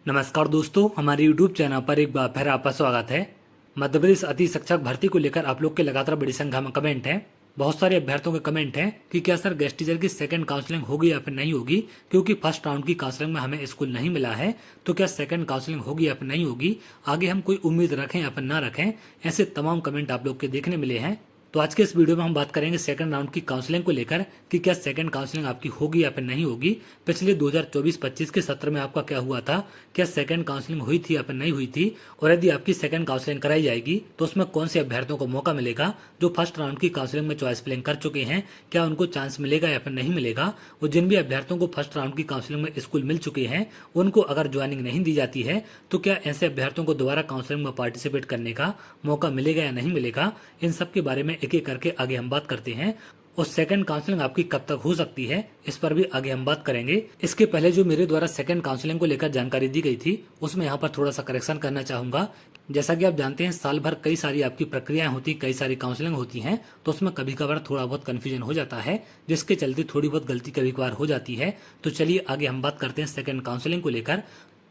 नमस्कार दोस्तों, हमारे YouTube चैनल पर एक बार फिर आपका स्वागत है। मध्य प्रदेश अति शिक्षक भर्ती को लेकर आप लोग के लगातार बड़ी संख्या में कमेंट हैं। बहुत सारे अभ्यर्थियों के कमेंट हैं कि क्या सर गेस्ट टीचर की सेकंड काउंसलिंग होगी या फिर नहीं होगी, क्योंकि फर्स्ट राउंड की काउंसलिंग में हमें स्कूल नहीं मिला है। तो क्या सेकंड काउंसलिंग होगी या फिर नहीं होगी, आगे हम कोई उम्मीद रखें या फिर ना रखें, ऐसे तमाम कमेंट आप लोग के देखने मिले हैं। तो आज के इस वीडियो में हम बात करेंगे सेकंड राउंड की काउंसलिंग को लेकर कि क्या सेकंड काउंसलिंग आपकी होगी या फिर नहीं होगी। पिछले 2024-25 के सत्र में आपका क्या हुआ था, क्या सेकंड काउंसलिंग हुई थी या फिर नहीं हुई थी, और यदि आपकी सेकंड काउंसलिंग कराई जाएगी तो उसमें कौन से अभ्यर्थियों को मौका मिलेगा जो फर्स्ट राउंड की काउंसलिंग में चॉइस फिलिंग कर चुके हैं, क्या उनको चांस मिलेगा या फिर नहीं मिलेगा। और जिन भी अभ्यर्थियों को फर्स्ट राउंड की काउंसलिंग में स्कूल मिल चुके हैं उनको अगर ज्वाइनिंग नहीं दी जाती है तो क्या ऐसे अभ्यर्थियों को दोबारा काउंसलिंग में पार्टिसिपेट करने का मौका मिलेगा या नहीं मिलेगा। इन सब के बारे में एक एक करके आगे हम बात करते हैं। और सेकंड काउंसलिंग आपकी कब तक हो सकती है, इस पर भी आगे हम बात करेंगे। इसके पहले जो मेरे द्वारा सेकंड काउंसलिंग को लेकर जानकारी दी गई थी उसमें यहाँ पर थोड़ा सा करेक्शन करना चाहूंगा। जैसा कि आप जानते हैं साल भर कई सारी आपकी प्रक्रियाएं होती, कई सारी काउंसलिंग होती हैं, तो उसमें कभी कभार थोड़ा बहुत कंफ्यूजन हो जाता है, जिसके चलते थोड़ी बहुत गलती कभी कभार हो जाती है। तो चलिए आगे हम बात करते हैं सेकंड काउंसलिंग को लेकर।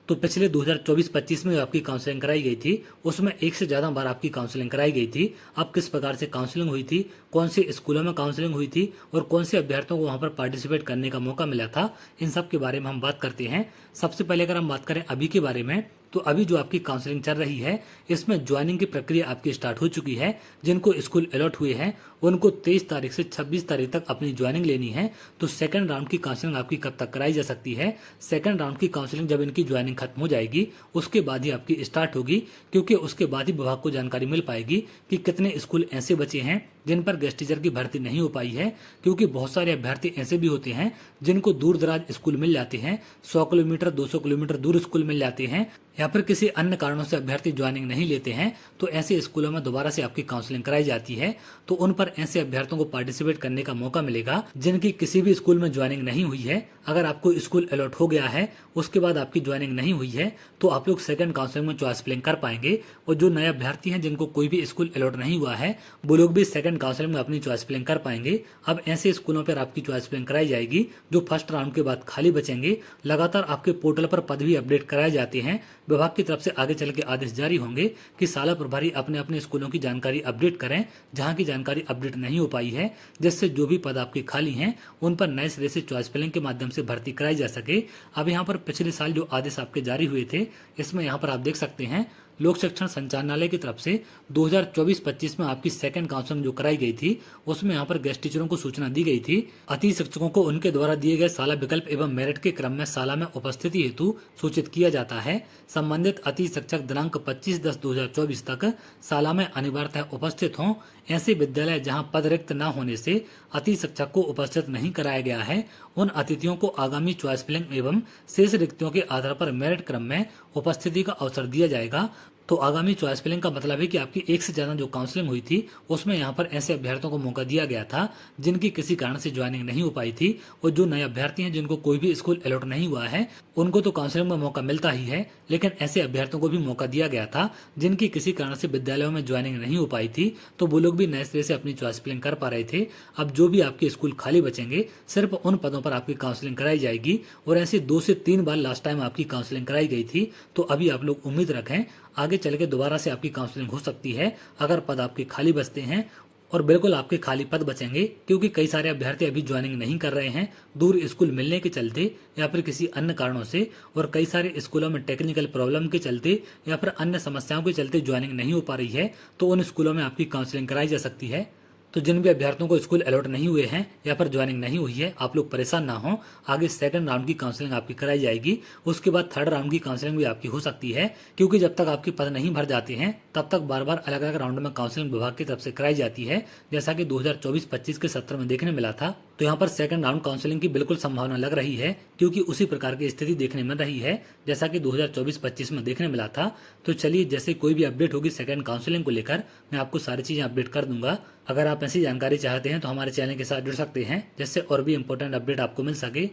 तो पिछले 2024-25 में जो आपकी काउंसलिंग कराई गई थी उसमें एक से ज़्यादा बार आपकी काउंसलिंग कराई गई थी। अब किस प्रकार से काउंसलिंग हुई थी, कौन से स्कूलों में काउंसलिंग हुई थी और कौन से अभ्यर्थियों को वहां पर पार्टिसिपेट करने का मौका मिला था, इन सब के बारे में हम बात करते हैं। सबसे पहले अगर हम बात करें अभी के बारे में, तो अभी जो आपकी काउंसलिंग चल रही है इसमें ज्वाइनिंग की प्रक्रिया आपकी स्टार्ट हो चुकी है। जिनको स्कूल अलॉट हुए हैं उनको 23 तारीख से 26 तारीख तक अपनी ज्वाइनिंग लेनी है। तो सेकंड राउंड की काउंसलिंग आपकी कब तक कराई जा सकती है, सेकंड राउंड की काउंसलिंग जब इनकी ज्वाइनिंग खत्म हो जाएगी उसके बाद ही आपकी स्टार्ट होगी, क्योंकि उसके बाद ही विभाग को जानकारी मिल पाएगी कि कितने स्कूल ऐसे बचे हैं जिन पर गेस्ट टीचर की भर्ती नहीं हो पाई है। क्योंकि बहुत सारे अभ्यर्थी ऐसे भी होते हैं जिनको दूर दराज स्कूल मिल जाते हैं, 100 किलोमीटर 200 किलोमीटर दूर स्कूल मिल जाते हैं, या फिर किसी अन्य कारणों से अभ्यर्थी ज्वाइनिंग नहीं लेते हैं। तो ऐसे स्कूलों में दोबारा से आपकी काउंसलिंग कराई जाती है। तो उन पर ऐसे अभ्यर्थियों को पार्टिसिपेट करने का मौका मिलेगा जिनकी किसी भी स्कूल में ज्वाइनिंग नहीं हुई है। अगर आपको स्कूल अलॉट हो गया है उसके बाद आपकी ज्वाइनिंग नहीं हुई है तो आप लोग सेकंड काउंसलिंग में चॉइस फिलिंग कर पाएंगे। और जो नए अभ्यर्थी हैं जिनको कोई भी स्कूल अलॉट नहीं हुआ है वो लोग भी सेकंड काउंसलिंग में अपनी चॉइस फिलिंग कर पाएंगे। अब ऐसे स्कूलों पर आपकी चॉइस फिलिंग कराई जाएगी जो फर्स्ट राउंड के बाद खाली बचेंगे। लगातार आपके पोर्टल पर पद भी अपडेट कराए जाते हैं। विभाग की तरफ से आगे चल के आदेश जारी होंगे कि साला प्रभारी अपने अपने स्कूलों की जानकारी अपडेट करें जहां की जानकारी अपडेट नहीं हो पाई है, जिससे जो भी पद आपके खाली हैं उन पर नए सिरे से चॉइस फिलिंग के माध्यम से भर्ती कराई जा सके। अब यहाँ पर पिछले साल जो आदेश आपके जारी हुए थे इसमें यहाँ पर आप देख सकते हैं लोक शिक्षण संचालनालय की तरफ से 2024-25 में आपकी सेकंड काउंसलिंग जो कराई गई थी उसमें यहाँ पर गेस्ट टीचरों को सूचना दी गई थी। अति शिक्षकों को उनके द्वारा दिए गए साला विकल्प एवं मेरिट के क्रम में साला में उपस्थिति हेतु सूचित किया जाता है। संबंधित अति शिक्षक दिनांक 25/10/2024 तक साला में अनिवार्यतः उपस्थित हों। ऐसे विद्यालय जहां पद रिक्त न होने से अति शिक्षक को उपस्थित नहीं कराया गया है उन अतिथियों को आगामी चॉइस फिलिंग एवं शेष रिक्तियों के आधार पर मेरिट क्रम में उपस्थिति का अवसर दिया जाएगा। तो आगामी चॉइस फिलिंग का मतलब है कि आपकी एक से ज्यादा जो काउंसलिंग हुई थी उसमें यहाँ पर ऐसे अभ्यर्थियों को मौका दिया गया था जिनकी किसी कारण से ज्वाइनिंग नहीं हो पाई थी। और जो नए अभ्यर्थी हैं जिनको कोई भी स्कूल अलॉट नहीं हुआ है उनको तो काउंसलिंग में मौका मिलता ही है, लेकिन ऐसे अभ्यर्थियों को भी मौका दिया गया था जिनकी किसी कारण से विद्यालयों में ज्वाइनिंग नहीं हो पाई थी, तो वो लोग भी नए सिरे से अपनी चॉइस फिलिंग कर पा रहे थे। अब जो भी आपके स्कूल खाली बचेंगे सिर्फ उन पदों पर आपकी काउंसलिंग कराई जाएगी। और ऐसे 2 से 3 बार लास्ट टाइम आपकी काउंसलिंग कराई गई थी। तो अभी आप लोग उम्मीद रखें आगे चल के दोबारा से आपकी काउंसलिंग हो सकती है अगर पद आपके खाली बचते हैं। और बिल्कुल आपके खाली पद बचेंगे क्योंकि कई सारे अभ्यर्थी अभी ज्वाइनिंग नहीं कर रहे हैं दूर स्कूल मिलने के चलते या फिर किसी अन्य कारणों से, और कई सारे स्कूलों में टेक्निकल प्रॉब्लम के चलते या फिर अन्य समस्याओं के चलते ज्वाइनिंग नहीं हो पा रही है। तो उन स्कूलों में आपकी काउंसलिंग कराई जा सकती है। तो जिन भी अभ्यर्थियों को स्कूल अलॉट नहीं हुए हैं या फिर ज्वाइनिंग नहीं हुई है आप लोग परेशान ना हो, आगे सेकंड राउंड की काउंसलिंग आपकी कराई जाएगी। उसके बाद थर्ड राउंड की काउंसलिंग भी आपकी हो सकती है, क्योंकि जब तक आपके पद नहीं भर जाते हैं तब तक बार बार अलग अलग राउंड में काउंसलिंग विभाग की तरफ से कराई जाती है, जैसा कि 2024-25 के सत्र में देखने मिला था। तो यहाँ पर सेकंड राउंड काउंसलिंग की बिल्कुल संभावना लग रही है, क्योंकि उसी प्रकार की स्थिति देखने में रही है जैसा कि 2024-25 में देखने मिला था। तो चलिए जैसे कोई भी अपडेट होगी सेकंड काउंसलिंग को लेकर मैं आपको सारी चीजें अपडेट कर दूंगा। अगर आप ऐसी जानकारी चाहते हैं तो हमारे चैनल के साथ जुड़ सकते हैं जिससे और भी इंपॉर्टेंट अपडेट आपको मिल सके।